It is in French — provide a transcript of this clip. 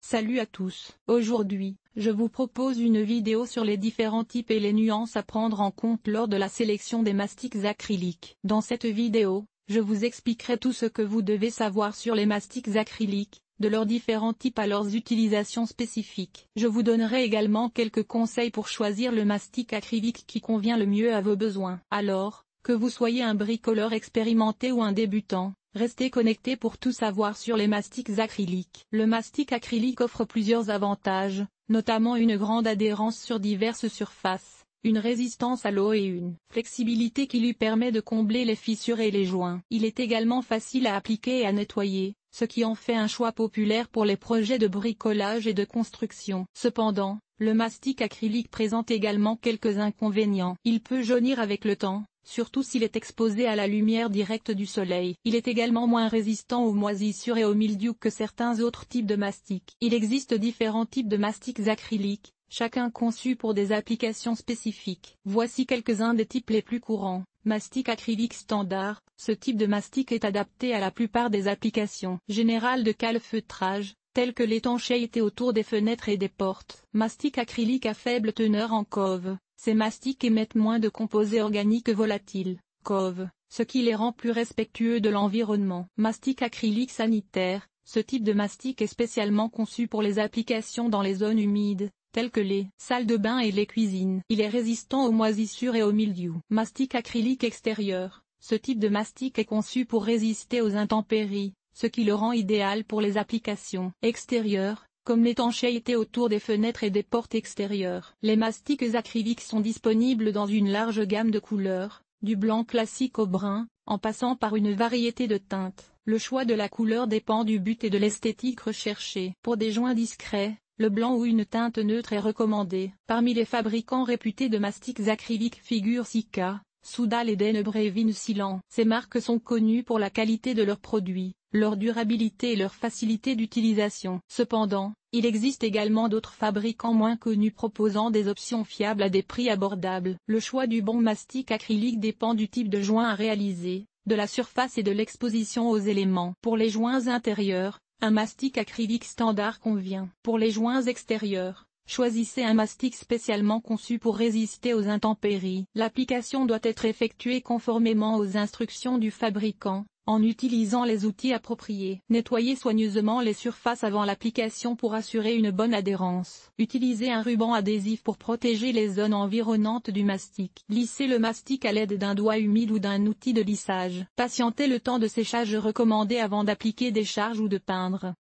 Salut à tous. Aujourd'hui, je vous propose une vidéo sur les différents types et les nuances à prendre en compte lors de la sélection des mastiques acryliques. Dans cette vidéo, je vous expliquerai tout ce que vous devez savoir sur les mastiques acryliques, de leurs différents types à leurs utilisations spécifiques. Je vous donnerai également quelques conseils pour choisir le mastic acrylique qui convient le mieux à vos besoins. Alors, que vous soyez un bricoleur expérimenté ou un débutant, restez connectés pour tout savoir sur les mastiques acryliques. Le mastic acrylique offre plusieurs avantages, notamment une grande adhérence sur diverses surfaces, une résistance à l'eau et une flexibilité qui lui permet de combler les fissures et les joints. Il est également facile à appliquer et à nettoyer, ce qui en fait un choix populaire pour les projets de bricolage et de construction. Cependant, le mastic acrylique présente également quelques inconvénients. Il peut jaunir avec le temps, surtout s'il est exposé à la lumière directe du soleil. Il est également moins résistant aux moisissures et aux mildious que certains autres types de mastiques. Il existe différents types de mastiques acryliques, chacun conçu pour des applications spécifiques. Voici quelques-uns des types les plus courants. Mastic acrylique standard, ce type de mastic est adapté à la plupart des applications générales de calfeutrage, telles que l'étanchéité autour des fenêtres et des portes. Mastic acrylique à faible teneur en cove. Ces mastiques émettent moins de composés organiques volatiles, COV, ce qui les rend plus respectueux de l'environnement. Mastic acrylique sanitaire, ce type de mastic est spécialement conçu pour les applications dans les zones humides, telles que les salles de bain et les cuisines. Il est résistant aux moisissures et aux mildious. Mastic acrylique extérieur, ce type de mastic est conçu pour résister aux intempéries, ce qui le rend idéal pour les applications extérieures, comme l'étanchéité autour des fenêtres et des portes extérieures. Les mastiques acryliques sont disponibles dans une large gamme de couleurs, du blanc classique au brun, en passant par une variété de teintes. Le choix de la couleur dépend du but et de l'esthétique recherchée. Pour des joints discrets, le blanc ou une teinte neutre est recommandé. Parmi les fabricants réputés de mastiques acryliques figurent Sika, Soudal et Denebreven Silan. Ces marques sont connues pour la qualité de leurs produits, leur durabilité et leur facilité d'utilisation. Cependant, il existe également d'autres fabricants moins connus proposant des options fiables à des prix abordables. Le choix du bon mastic acrylique dépend du type de joint à réaliser, de la surface et de l'exposition aux éléments. Pour les joints intérieurs, un mastic acrylique standard convient. Pour les joints extérieurs, choisissez un mastic spécialement conçu pour résister aux intempéries. L'application doit être effectuée conformément aux instructions du fabricant, en utilisant les outils appropriés. Nettoyez soigneusement les surfaces avant l'application pour assurer une bonne adhérence. Utilisez un ruban adhésif pour protéger les zones environnantes du mastic. Lissez le mastic à l'aide d'un doigt humide ou d'un outil de lissage. Patientez le temps de séchage recommandé avant d'appliquer des charges ou de peindre.